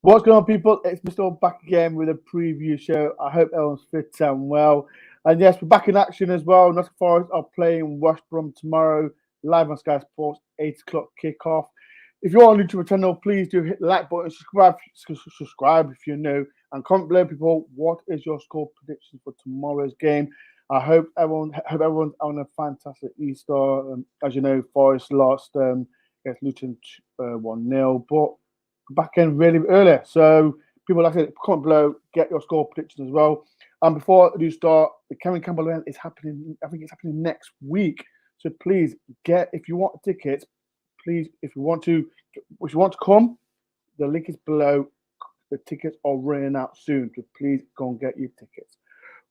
What's going on, people? It's Mr. back again with a preview show. I hope everyone's fit and well. And yes, we're back in action as well. Nottingham Forest are playing West Brom tomorrow, live on Sky Sports, 8 o'clock kickoff. If you're new to the channel, please do hit the like button, subscribe if you're new, and comment below, people, what is your score prediction for tomorrow's game? I hope everyone's having a fantastic Easter. As you know, Forest lost against Luton 1-0, but back in really early. So people, like I said, comment below, get your score predictions as well. And before I do start, the Kevin Campbell event is happening. I think it's happening next week. So please if you want tickets, please, if you want to come, the link is below. The tickets are running out soon, so please go and get your tickets.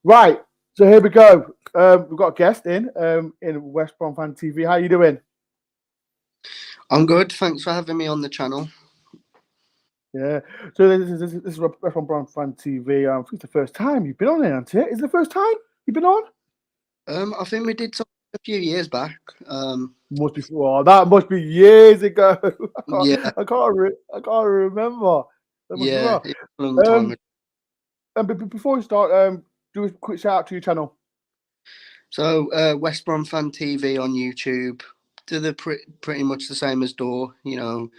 Right, so here we go. We've got a guest in West Brom Fan TV. How you doing? I'm good. Thanks for having me on the channel. Yeah, so this is West Brom Fan TV. I think it's the first time you've been on here, isn't it? Is it the first time you've been on? I think we did something a few years back. Must be. Oh, that must be years ago. I can't remember. Yeah, it's a long time ago. But before we start, do a quick shout out to your channel. So West Brom Fan TV on YouTube. Do pretty much the same as Door. You know,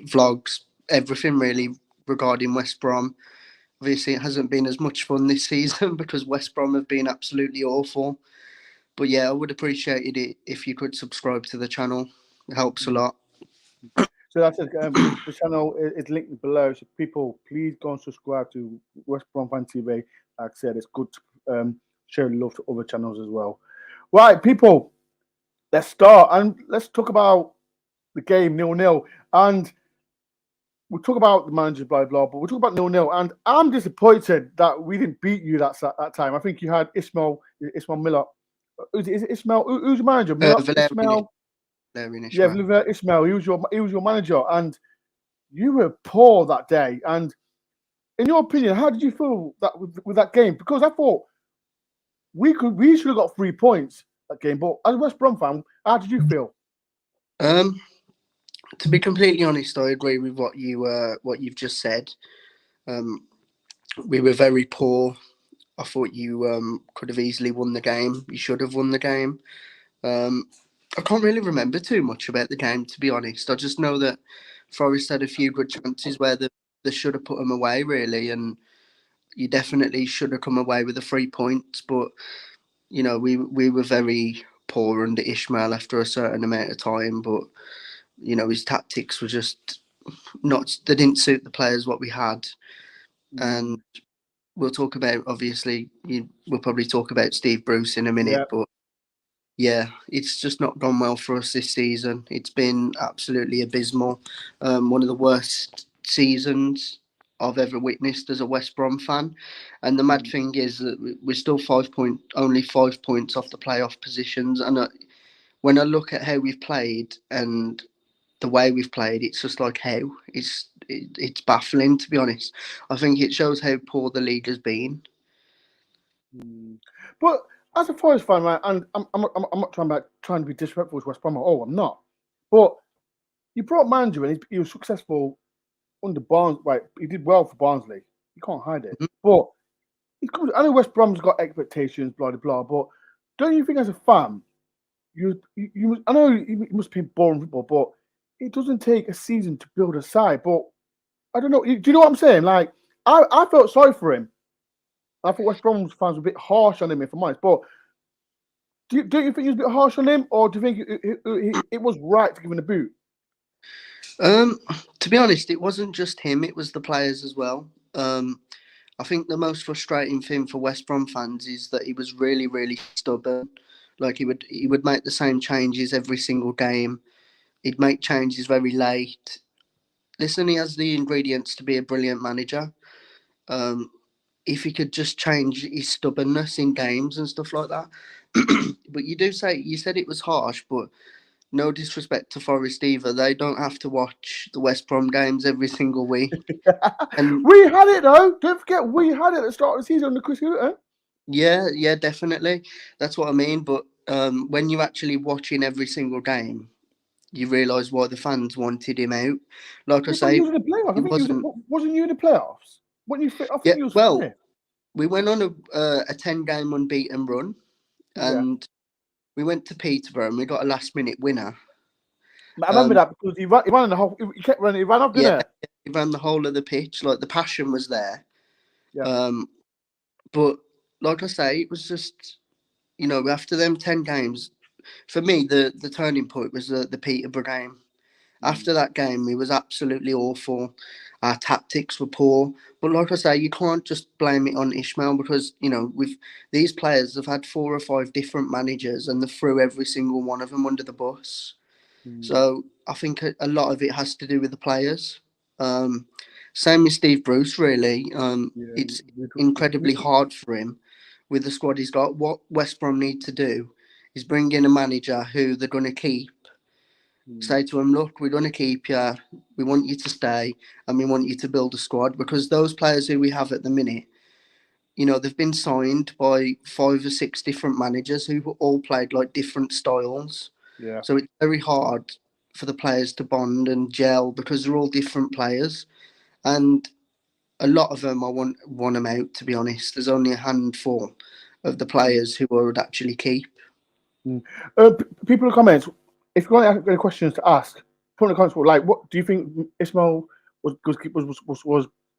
vlogs, everything really regarding West Brom. Obviously, it hasn't been as much fun this season because West Brom have been absolutely awful. But yeah, I would appreciate it if you could subscribe to the channel. It helps a lot. So that's it. The channel is linked below. So people, please go and subscribe to West Brom Fan TV. Like I said, it's good to show love to other channels as well. Right, people, let's start and let's talk about the game 0-0. And we'll talk about the manager, blah, blah, but we'll talk about 0-0. And I'm disappointed that we didn't beat you that time. I think you had Ismaël Miller. Is it Ismaël? Who's your manager? Valérien. Yeah, Ismaël. He was your manager, and you were poor that day. And in your opinion, how did you feel that with that game? Because I thought we should have got 3 points that game. But as a West Brom fan, how did you feel? To be completely honest, I agree with what you've just said. We were very poor. I thought you could have easily won the game. You should have won the game. I can't really remember too much about the game, to be honest. I just know that Forest had a few good chances where they should have put them away, really, and you definitely should have come away with the 3 points. But you know, we were very poor under Ismaël after a certain amount of time. But you know, his tactics were just they didn't suit the players what we had, and we'll talk about, obviously, we'll probably talk about Steve Bruce in a minute, but yeah, it's just not gone well for us this season. It's been absolutely abysmal. One of the worst seasons I've ever witnessed as a West Brom fan. And the mad thing is that we're still only 5 points off the playoff positions. And when I look at how we've played and the way we've played, it's just like how it's baffling, to be honest. I think it shows how poor the league has been. But as a Forest fan, right, and I'm not trying to be disrespectful to West Brom. Oh, I'm not. But you brought manager in. He was successful under Barnes. Right, he did well for Barnsley. You can't hide it. But I know West Brom's got expectations, blah blah blah. But don't you think, as a fan, you I know it must be boring football, but it doesn't take a season to build a side. But I don't know. Do you know what I'm saying? Like, I felt sorry for him. I thought West Brom fans were a bit harsh on him, if I'm honest. But don't you think he was a bit harsh on him, or do you think it was right to give him a boot? To be honest, it wasn't just him; it was the players as well. I think the most frustrating thing for West Brom fans is that he was really, really stubborn. Like, he would make the same changes every single game. He'd make changes very late. Listen, he has the ingredients to be a brilliant manager. If he could just change his stubbornness in games and stuff like that. But you said it was harsh, but no disrespect to Forest either. They don't have to watch the West Brom games every single week. And we had it, though. Don't forget, we had it at the start of the season under Chris Hughton. Yeah, definitely. That's what I mean. But when you're actually watching every single game, you realise why the fans wanted him out. Like I say, he was a player. I It think wasn't. wasn't you in the playoffs? When you fit, I Yeah, think you was well, fifth. we went on a 10-game unbeaten run, Yeah, and we went to Peterborough and we got a last-minute winner. I remember Um, that because he ran in the whole. He kept running. He ran up, yeah, didn't it? he ran the whole of the pitch. Like the passion was there. Yeah. Um, but like I say, it was just after them 10 games, for me the turning point was the Peterborough game. Mm. After that game, it was absolutely awful. Our tactics were poor. But like I say, you can't just blame it on Ismaël because, with these players have had 4 or 5 different managers and they threw every single one of them under the bus. Mm. So I think a lot of it has to do with the players. Um, Same with Steve Bruce, really. Yeah. It's incredibly hard for him with the squad he's got. What West Brom need to do is bring in a manager who they're going to keep. Mm. Say to him, look, we're going to keep you. We want you to stay, and we want you to build a squad because those players who we have at the minute, they've been signed by 5 or 6 different managers who all played like different styles. Yeah. So it's very hard for the players to bond and gel because they're all different players, and a lot of them I want them out. To be honest, there's only a handful of the Mm. players who I would actually keep. Mm. People in the comments, if you want to have any questions to ask, put in the comments. Like, what do you think Ismail was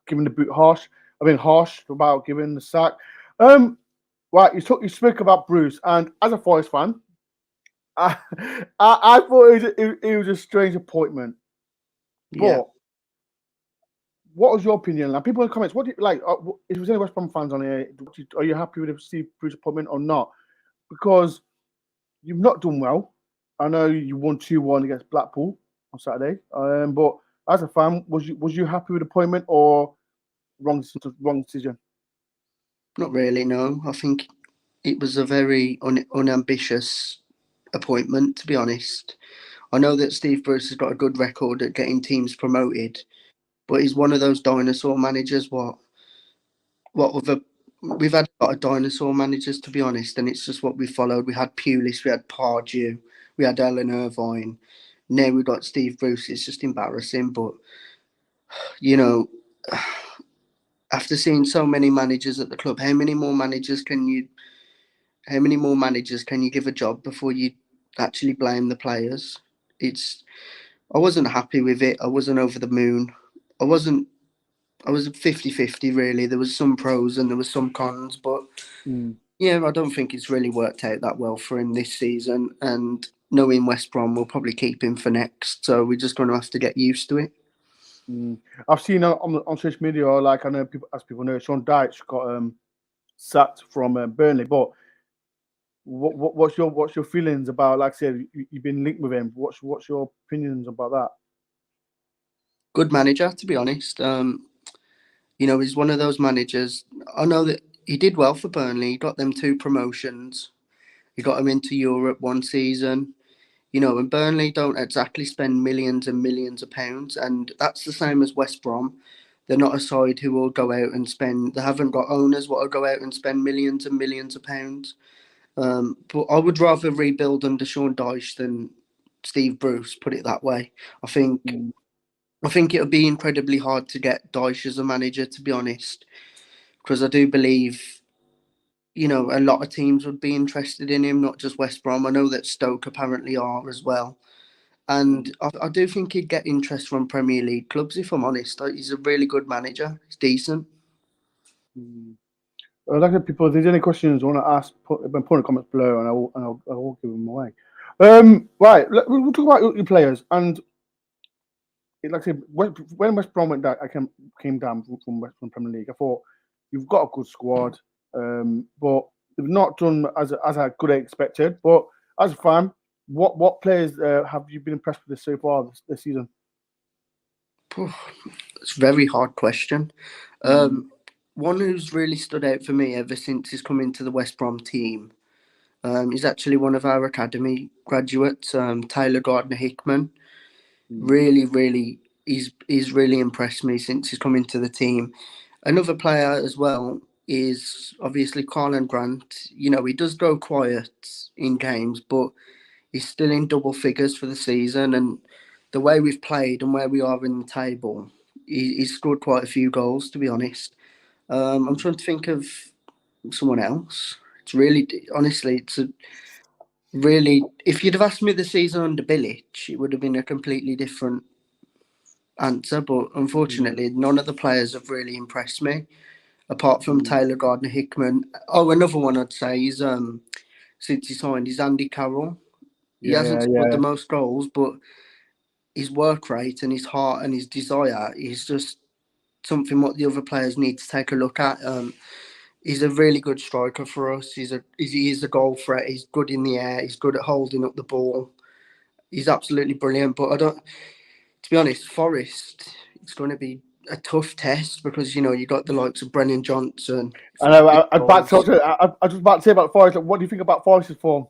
given the boot harsh? I mean, harsh about giving the sack. Right, you spoke about Bruce, and as a Forest fan, I I thought it was a strange appointment. Yeah, But what was your opinion? Like, people in the comments, what do you like? If there's any West Brom fans on here, are you happy with the Steve Bruce appointment or not? Because you've not done well. I know you won 2-1 against Blackpool on Saturday. But as a fan, was you happy with the appointment or wrong decision? not really. No, I think it was a very unambitious appointment, to be honest. I know that Steve Bruce has got a good record at getting teams promoted, but he's one of those dinosaur managers. What other we've had a lot of dinosaur managers, to be honest, and it's just what we followed. We had Pulis, we had Pardew, we had Ellen Irvine. Now we got Steve Bruce. It's just embarrassing, but you know, after seeing so many managers at the club, how many more managers can you give a job before you actually blame the players? It's I wasn't happy with it. I wasn't over the moon. I wasn't I was 50-50 really. There was some pros and there was some cons, but Mm, yeah, I don't think it's really worked out that well for him this season. And knowing West Brom, we'll probably keep him for next. So we're just going to have to get used to it. mm. I've seen on social media, like I know people, as people know, Sean Dyche got sacked from Burnley. But what's your feelings about? Like I said, you've been linked with him. What's your opinions about that? Good manager, to be honest. He's one of those managers. I know that he did well for Burnley. He got them 2 promotions. He got them into Europe one season. And Burnley don't exactly spend millions and millions of pounds, and that's the same as West Brom. They're not a side who will go out and spend. They haven't got owners what will go out and spend millions and millions of pounds. But I would rather rebuild under Sean Dyche than Steve Bruce. Put it that way. I think. Mm, I think it would be incredibly hard to get Dyche as a manager, to be honest, because I do believe a lot of teams would be interested in him, not just West Brom. I know that Stoke apparently are as well. And I do think he'd get interest from Premier League clubs, if I'm honest. He's a really good manager. He's decent. mm. Like I said, people, if there's any questions you want to ask, put in the comments below, and I will give them away. Right, we'll talk about your players, and like I said, when West Brom went down, I came down from Premier League. I thought you've got a good squad, but they've not done as I could have expected. But as a fan, what players have you been impressed with so far this season? It's a very hard question. Mm, One who's really stood out for me ever since he's come into the West Brom team is actually one of our academy graduates, Taylor Gardner Hickman. mm, Really, really, he's really impressed me since he's come into the team. Another player as well is obviously Carlan Grant. He does go quiet in games, but he's still in double figures for the season. And the way we've played and where we are in the table, he's scored quite a few goals, to be honest. I'm trying to think of someone else. It's really, honestly, it's a really. If you'd have asked me the season under Bilic, it would have been a completely different answer. But unfortunately, none of the players have really impressed me, apart from Taylor Gardner Hickman. Oh, another one I'd say is since he signed is Andy Carroll. He hasn't scored the most goals, but his work rate and his heart and his desire is just something what the other players need to take a look at. He's a really good striker for us. He is a goal threat. He's good in the air. He's good at holding up the ball. He's absolutely brilliant. But I don't. To be honest, Forest, it's going to be a tough test because you got the likes of Brennan Johnson. I know. I was about to say about Forest. What do you think about Forest's form?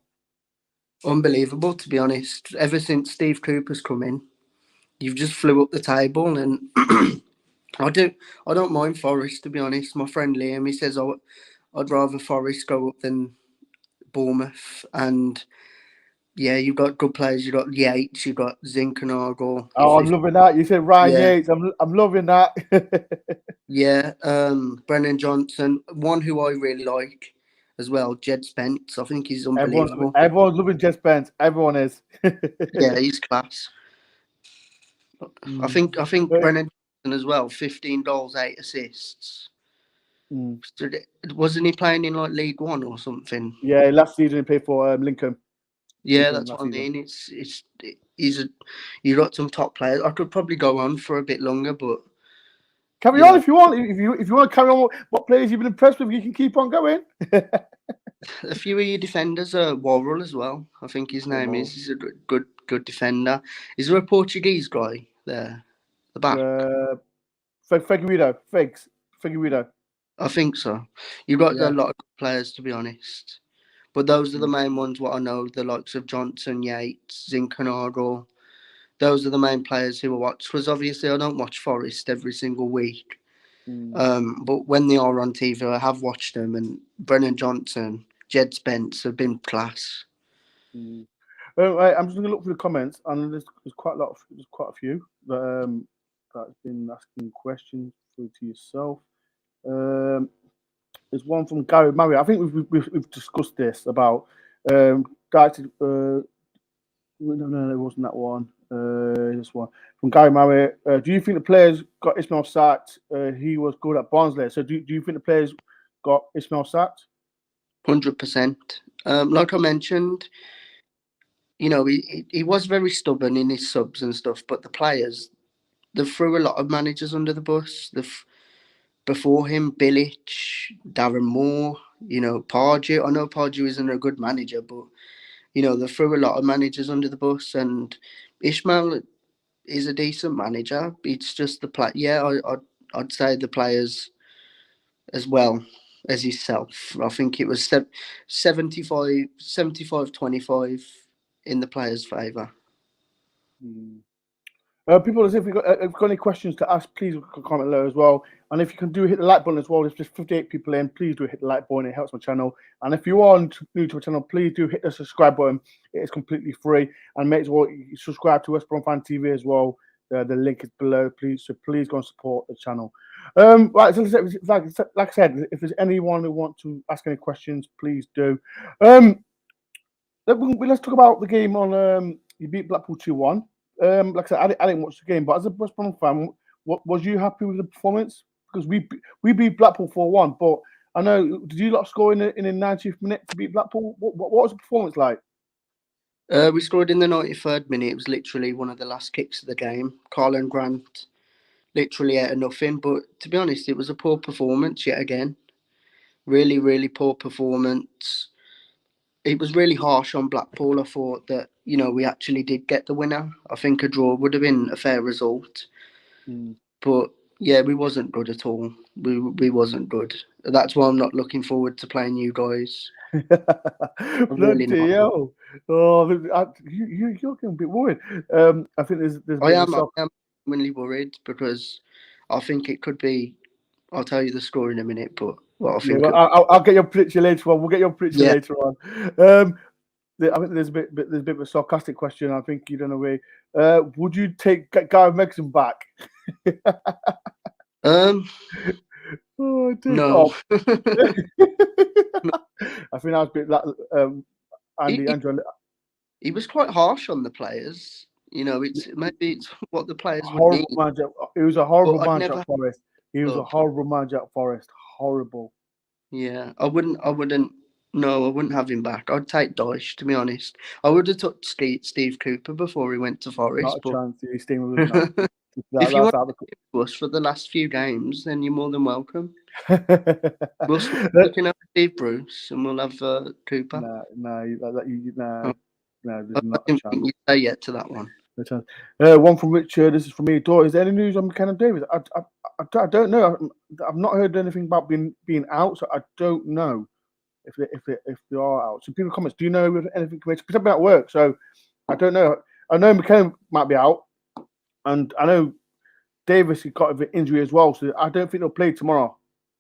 Unbelievable, to be honest. Ever since Steve Cooper's come in, you've just flew up the table, and I don't mind Forest, to be honest. My friend Liam, he says I'd rather Forest go up than Bournemouth, and yeah, you've got good players. You've got Yates, you've got Zinchenko. Oh, I'm loving that. You said Ryan Yates. I'm loving that. Yeah, Brennan Johnson, one who I really like as well, Jed Spence. I think he's unbelievable. Everyone's loving Jed Spence. Everyone is. Yeah, he's class. I think Brennan Johnson as well. 15 goals, 8 assists. So wasn't he playing in like League One or something? Yeah, last season he played for Lincoln. Yeah, that's what I mean. You got some top players. I could probably go on for a bit longer, but carry on if you want. If you want to carry on, what players you've been impressed with, you can keep on going. A few of your defenders are Worrell as well. I think his name is. He's a good defender. Is there a Portuguese guy there? The back. Figueiredo. I think so. You've got a lot of good players, to be honest. But those are the main ones. What I know, the likes of Johnson, Yates, Zinchenko. Those are the main players who I watch. Because obviously I don't watch Forest every single week. But when they are on TV, I have watched them. And Brennan Johnson, Jed Spence have been class. I'm just going to look through the comments, and there's quite a few that that's been asking questions to yourself. There's one from Gary Murray. I think we've discussed this about no, it wasn't that one. This one from Gary Murray. Do you think the players got Ismaël sacked? He was good at Barnsley. So do you think the players got Ismaël sacked? 100%. Like I mentioned, he was very stubborn in his subs and stuff, but the players, they threw a lot of managers under the bus. Before him, Bilic, Darren Moore, Pardew. I know Pardew isn't a good manager, but they threw a lot of managers under the bus, and Ismaël is a decent manager. It's just the play. Yeah, I'd say the players as well as himself. I think it was 75-25 in the players' favour. People, if you've got any questions to ask, please comment below as well. And if you can hit the like button as well. There's just 58 people in. Please do hit the like button. It helps my channel. And if you are new to my channel, please do hit the subscribe button. It is completely free. And make sure you subscribe to West Brom Fan TV as well. The link is below. Please go and support the channel. Right. So like I said, if there's anyone who wants to ask any questions, please do. Let's talk about the game on. You beat Blackpool 2-1. Like I said, I didn't watch the game, but as a West Brom fan, was you happy with the performance? Because we beat Blackpool 4-1, but I know, did you lot score in the 90th minute to beat Blackpool? What was the performance like? We scored in the 93rd minute. It was literally one of the last kicks of the game. Carlin Grant literally out of nothing, but to be honest, it was a poor performance yet again. Really, really poor performance. It was really harsh on Blackpool. I thought that, we actually did get the winner. I think a draw would have been a fair result. But yeah, we wasn't good at all. We wasn't good. That's why I'm not looking forward to playing you guys. Bloody hell. Oh, you're getting a bit worried. I think there's I am genuinely worried because I think it could be. I'll tell you the score in a minute, but I think I'll get your prediction later on. We'll get your prediction later on. I think there's a bit of a sarcastic question. I think you don't know. Would you take Gareth Megson back? Oh, dear. No. I think that was a bit like Andy he, Andrew. he was quite harsh on the players. Maybe it's what the players would Horrible need, manager. He was a horrible but I'd manager never at have Forest. He was a a club. horrible manager at Forest. Horrible. Yeah, I wouldn't. No, I wouldn't have him back. I'd take Dyche, to be honest. I would have took Steve Cooper before he went to Not Forest, a but chance. He's staying with us now. if you That's want out us for the last few games, then you're more than welcome. We'll swap, the. we can have Steve Bruce and we'll have Cooper. No, Oh, no, there's I not a didn't chance. think you'd say yet to that one. No chance. One from Richard. This is from me. Is there any news on McKenna Davis? I don't know. I've not heard anything about being out, so I don't know if they are out. So people comments. Do you know if anything? Because I've been at work, so I don't know. I know McKenna might be out, and I know Davis got an injury as well, so I don't think they'll play tomorrow.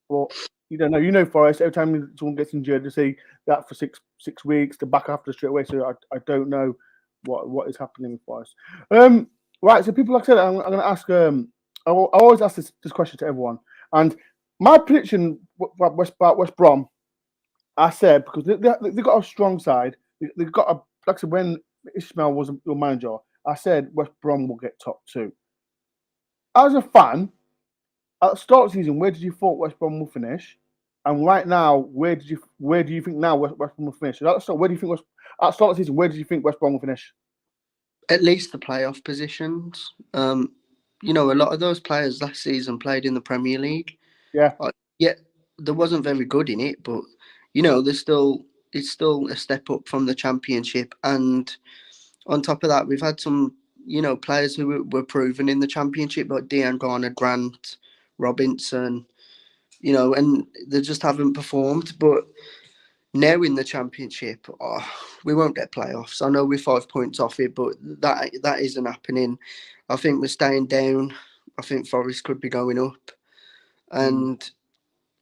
But you don't know. You know, Forest. Every time someone gets injured, they say that for six weeks, they're back after straight away. So I don't know what is happening with Forest. Right. So people, like I said, I'm going to ask. I always ask this question to everyone, and my prediction about West Brom, I said, because they got a strong side. They've got a, like I said, when Ismaël was your manager, I said West Brom will get top 2. As a fan, at the start of the season, where did you thought West Brom will finish? And right now, where do you think now West Brom will finish? So where do you think at the start of the season, where did you think West Brom will finish? At least the playoff positions. A lot of those players last season played in the Premier League. Yeah. Yeah, they wasn't very good in it, but it's still a step up from the Championship. And on top of that, we've had some players who were proven in the Championship, like Dean Garner, Grant, Robinson, and they just haven't performed. But now in the Championship, we won't get playoffs. I know we're 5 points off it, but that isn't happening. I think we're staying down. I think Forest could be going up, and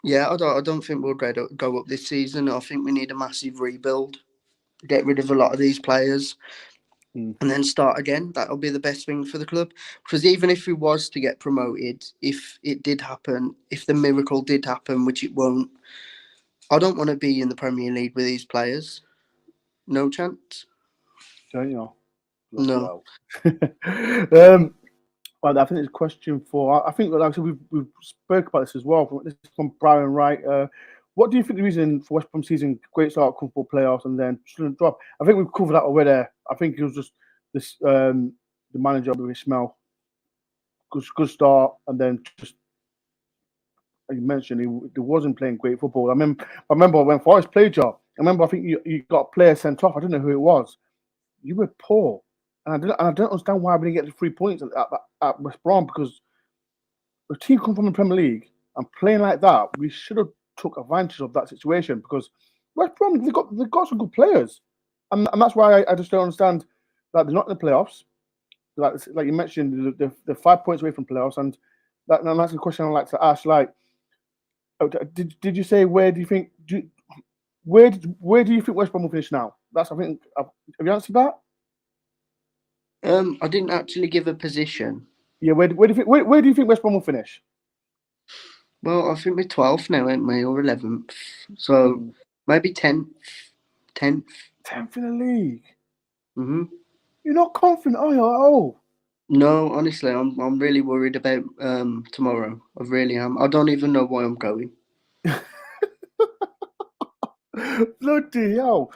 yeah, I don't think we'll go up this season. I think we need a massive rebuild, get rid of a lot of these players, and then start again. That'll be the best thing for the club. Because even if we was to get promoted, if it did happen, if the miracle did happen, which it won't, I don't want to be in the Premier League with these players. No chance. Don't you? No. Well, I think it's question 4. I think, like I said, we've spoke about this as well. This is from Brian Wright. What do you think the reason for West Brom season great start, comfortable playoffs, and then shouldn't drop? I think we've covered that already. I think it was just this the manager with Ismaël. Good start, and then just like you mentioned, he wasn't playing great football. I remember when Forest played you. I remember I think you got a player sent off. I don't know who it was. You were poor, and I don't understand why we didn't get the 3 points at West Brom, because the team come from the Premier League and playing like that, we should have took advantage of that situation, because West Brom they've got some good players, and that's why I just don't understand that they're not in the playoffs. Like you mentioned, they're 5 points away from playoffs, and that's the question I like to ask. Like, did you say where do you think where do you think West Brom will finish now? That's, I think, have you answered that? I didn't actually give a position. Yeah, where do you think West Brom will finish? Well, I think we're 12th now, ain't we, or 11th? So maybe 10th. 10th. 10th in the league. Mhm. You're not confident, are you? Oh. No, honestly, I'm really worried about tomorrow. I really am. I don't even know why I'm going. Bloody hell.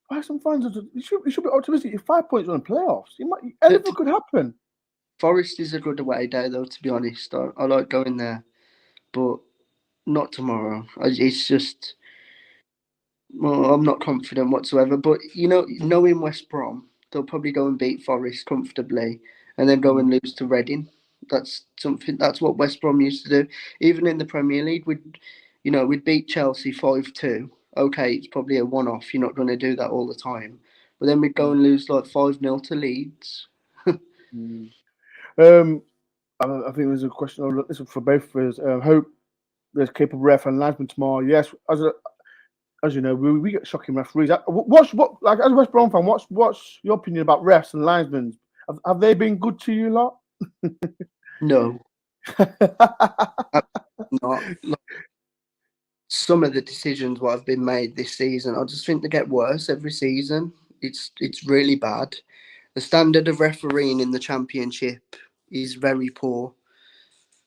Why some fans you should be optimistic. You're 5 points on the playoffs. Anything could happen. Forest is a good away day, though, to be honest. I like going there, but not tomorrow. It's just, well, I'm not confident whatsoever. But, knowing West Brom, they'll probably go and beat Forest comfortably and then go and lose to Reading. That's what West Brom used to do. Even in the Premier League, we'd beat Chelsea 5-2. Okay, it's probably a one-off. You're not going to do that all the time. But then we'd go and lose like 5-0 to Leeds. I think there's a question. This is for both of us. Hope there's capable ref and linesman tomorrow. Yes, as you know, we get shocking referees. Like, as a West Brom fan, what's your opinion about refs and linesmen? Have they been good to you lot? No. Not like some of the decisions what have been made this season. I just think they get worse every season. It's really bad. The standard of refereeing in the championship is very poor.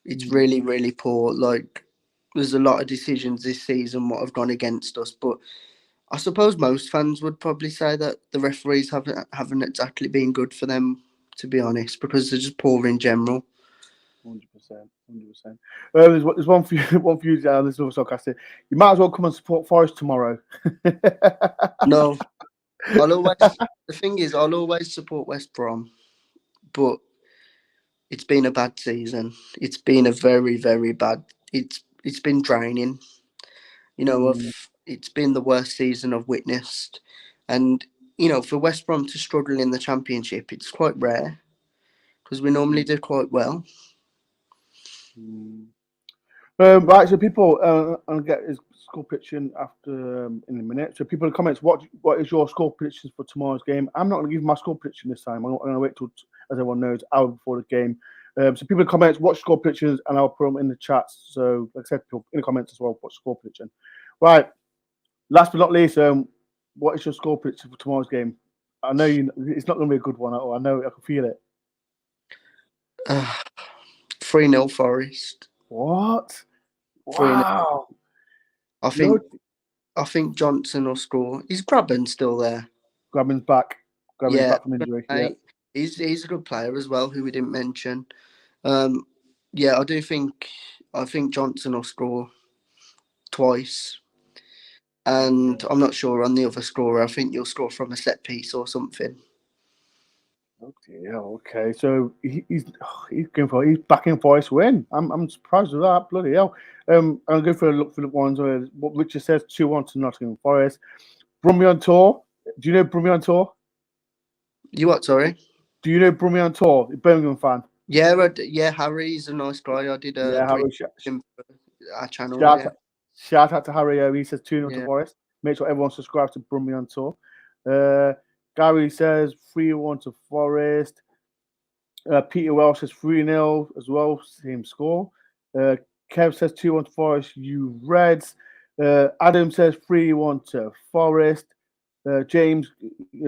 It's really, really poor. Like there's a lot of decisions this season what have gone against us, but I suppose most fans would probably say that the referees haven't exactly been good for them, to be honest, because they're just poor in general. 100%, 100%. There's one for you, one for you. This is also sarcastic. You might as well come and support Forest tomorrow. No, I'll always. The thing is, I'll always support West Brom, but it's been a bad season. It's been a very, very bad. It's been draining. It's been the worst season I've witnessed, and for West Brom to struggle in the Championship, it's quite rare because we normally do quite well. Mm. Right, so people, I'll get his score prediction after in a minute. So people in the comments, what is your score predictions for tomorrow's game? I'm not going to give my score prediction this time. I'm going to wait till, as everyone knows, hour before the game. So people in the comments, watch score predictions, and I'll put them in the chat. So, like I said, people in the comments as well, watch score prediction. Right, last but not least, what is your score prediction for tomorrow's game? I know it's not going to be a good one at all. I know, I can feel it. 3-0 Forest. What? 3-0. Wow. I think Johnson will score. Is Grabban still there? Grabban's back. Grabban's back from injury. Yeah. He's a good player as well, who we didn't mention. Yeah, I think Johnson will score twice. And I'm not sure on the other scorer. I think you'll score from a set piece or something. Okay. So he's backing Forest win. I'm surprised with that. Bloody hell. I'll go for a look for the ones where what Richard says 2-1 to Nottingham Forest. Brummy on tour. Do you know Brummy on tour? You what? Sorry. Do you know Brummy on tour? Birmingham fan. Yeah, Harry's a nice guy. I did Harry, him for our channel. Shout out to Harry. He says 2-0 to Yeah. Forest. Make sure everyone subscribes to Brummy on tour. Gary says 3-1 to Forest. Peter Welsh says 3-0 as well, same score. Kev says 2-1 to Forest, you Reds. Adam says 3-1 to Forest. James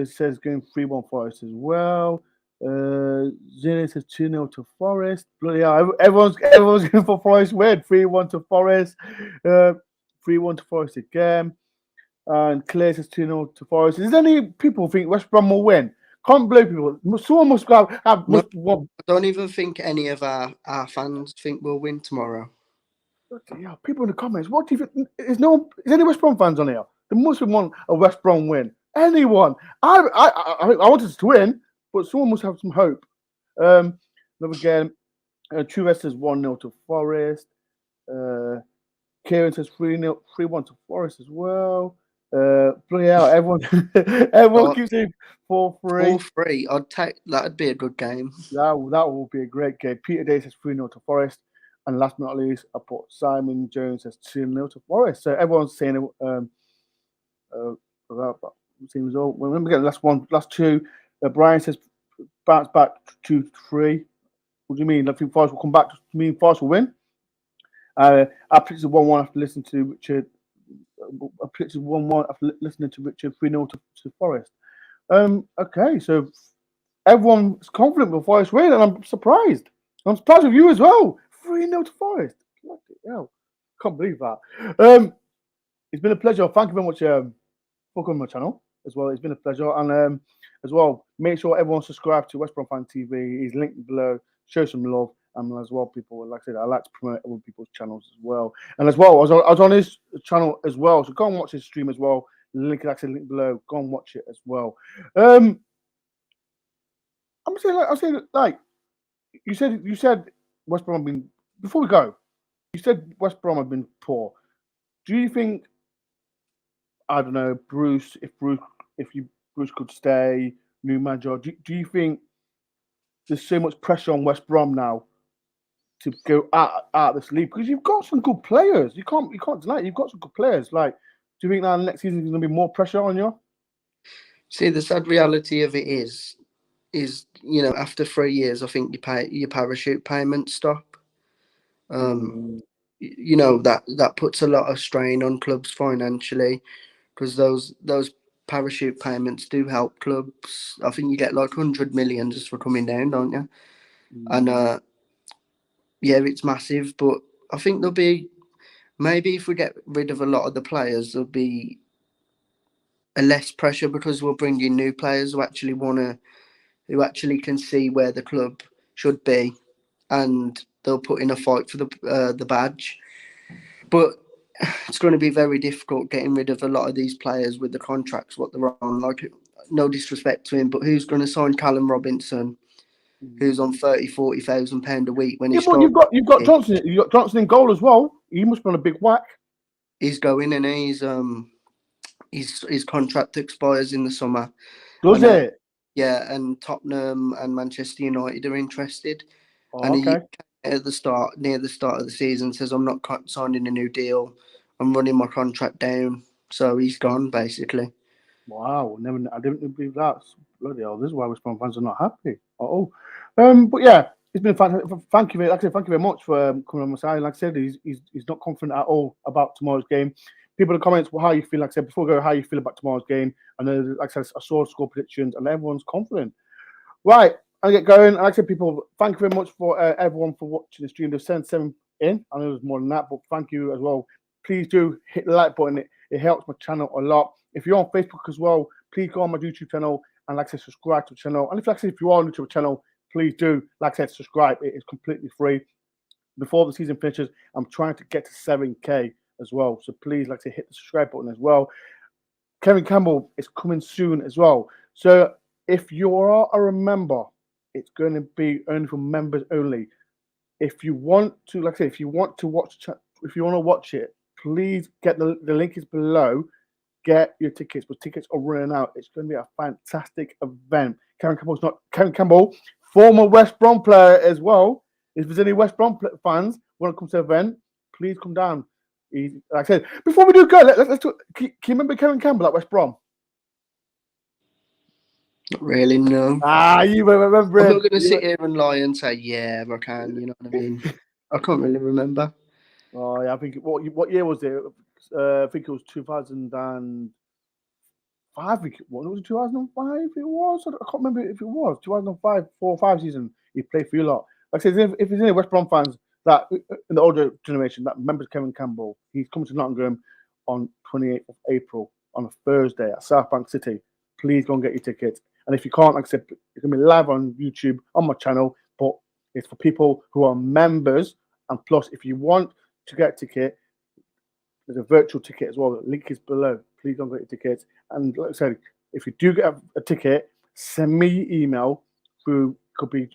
says going 3-1 Forest as well. Zina says 2-0 to Forest. Bloody hell, everyone's going for Forest win. 3-1 to Forest. 3-1 to Forest again. And Claire says 2-0 to Forest. Is there any people think West Brom will win? Can't believe people. Someone must have. I don't even think any of our fans think we'll win tomorrow. Yeah, people in the comments. What do you think? Is any West Brom fans on here? There must be one a West Brom win. Anyone? I wanted us to win, but someone must have some hope. Another game. True West says 1-0 to Forest. Kieran says 3-1 to Forest as well. Bloody hell, everyone keeps saying 4-3. 4-3. I'd take that'd be a good game. That will be a great game. Peter Day says 3-0 to Forest. And last but not least, I put Simon Jones says 2-0 to Forest. So everyone's saying about same result. Well, remember getting last two. Brian says bounce back 2-3. What do you mean? I think Forest will come back. To mean Forest will win. I predicted 1-1 after listening to Richard. I predicted 1-1 after listening to Richard 3-0 to Forest. Okay, so everyone's confident with Forest win, and I'm surprised. I'm surprised with you as well. 3-0 to Forest. Bloody hell. Can't believe that. It's been a pleasure. Thank you very much for coming on my channel as well. It's been a pleasure. And as well, make sure everyone subscribe to West Brom Fan TV. He's linked below. Show some love. And as well, people, like I said, I like to promote other people's channels as well. And as well, I was on his channel as well. So go and watch his stream as well. The link is actually linked below. Go and watch it as well. I'm saying like you said West Brom have been, before we go, you said West Brom have been poor. Do you think, I don't know, Bruce could stay, new manager, do you think there's so much pressure on West Brom now to go out this league? Because you've got some good players. You can't deny it. You've got some good players. Like, do you think that next season is going to be more pressure on you? See, the sad reality of it is after 3 years, I think your parachute payments stop. You know, that puts a lot of strain on clubs financially, because those parachute payments do help clubs. I think you get like 100 million just for coming down, don't you? And yeah, it's massive. But I think there'll be, maybe if we get rid of a lot of the players, there'll be a less pressure, because we'll bring in new players who actually who actually can see where the club should be, and they'll put in a fight for the badge. But it's going to be very difficult getting rid of a lot of these players with the contracts what they're on. Like, no disrespect to him, but who's going to sign Callum Robinson, who's on 40,000 pound a week when Yeah, he's but you've got Johnson. You got Johnson in goal as well. He must be on a big whack. He's going, and his contract expires in the summer. Does it? Yeah, and Tottenham and Manchester United are interested. Oh, And he okay. near the start of the season says, "I'm not signing a new deal. I'm running my contract down." So he's gone basically. Wow, I didn't believe that. Bloody hell, this is why West Brom fans are not happy. But yeah, it's been thank you very much for coming on my side. Like I said, he's not confident at all about tomorrow's game. People in the comments, how you feel? Like I said before, how you feel about tomorrow's game? I know, like I said, I saw score predictions, and everyone's confident. Right, I'll get going. Like I said, people, thank you very much for everyone for watching the stream. They've sent 7 in. I know there's more than that, but thank you as well. Please do hit the like button. It helps my channel a lot. If you're on Facebook as well, please go on my YouTube channel and, like I said, subscribe to the channel. And if you are new to the channel, please do, like I said, subscribe. It is completely free. Before the season finishes, I'm trying to get to 7K as well. So please, like I said, hit the subscribe button as well. Kevin Campbell is coming soon as well. So if you are a member, it's going to be only for members only. If you want to, like I said, if you want to watch it, please get the link is below. Get your tickets, but tickets are running out. It's going to be a fantastic event. Kevin Campbell, former West Brom player as well. If there's any West Brom fans want to come to the event, please come down. Like I said, before we do go, let's talk. Can you remember Kevin Campbell at West Brom? Not really, no. You remember him. I'm not going to sit here and lie and say, yeah, I can. You know what I mean? I can't really remember. Oh yeah, I think what year was it? I think it was 2005. I think it was 2005. It was. I can't remember if it was 2005, 4-5 season. He played for you lot. Like I said, if there's any West Brom fans that in the older generation that remembers Kevin Campbell, he's coming to Nottingham on 28th of April on a Thursday at South Bank City. Please go and get your tickets. And if you can't, like I said, it's gonna be live on YouTube on my channel, but it's for people who are members. And plus, if you want to get a ticket, there's a virtual ticket as well. The link is below. Please don't get your tickets. And like I said, if you do get a ticket, send me your email through, could be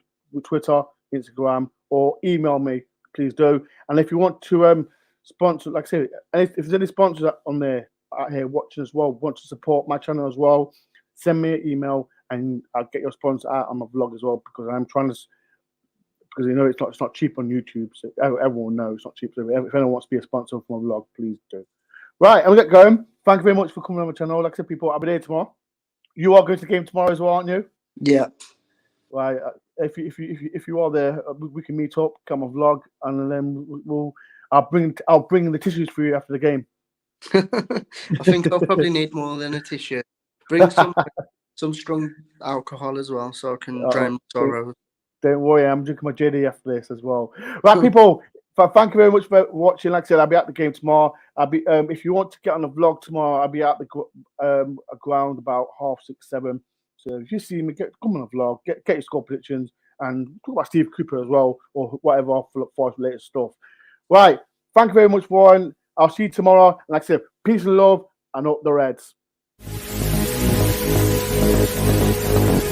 Twitter, Instagram, or email me. Please do. And if you want to sponsor, like I said, if there's any sponsors on there out here watching as well, want to support my channel as well, send me an email and I'll get your sponsor out on my vlog as well, because I'm trying to. Because you know it's not cheap on YouTube, so everyone knows it's not cheap. So if anyone wants to be a sponsor for my vlog, please do. Right, and we get going. Thank you very much for coming on my channel. Like I said, people, I'll be there tomorrow. You are going to the game tomorrow as well, aren't you? Yeah. Right. If you are there, we can meet up, come on vlog, and then I'll bring the tissues for you after the game. I think I'll probably need more than a tissue. Bring some strong alcohol as well, so I can drown my sorrows. Don't worry, I'm drinking my JD after this as well. Right, people, thank you very much for watching. Like I said, I'll be at the game tomorrow. I'll be if you want to get on the vlog tomorrow, I'll be at the ground about 6:30, 7. So if you see me, come on the vlog, get your score predictions, and talk about Steve Cooper as well, or whatever for latest stuff. Right, thank you very much, Warren. I'll see you tomorrow. And like I said, peace and love, and up the Reds.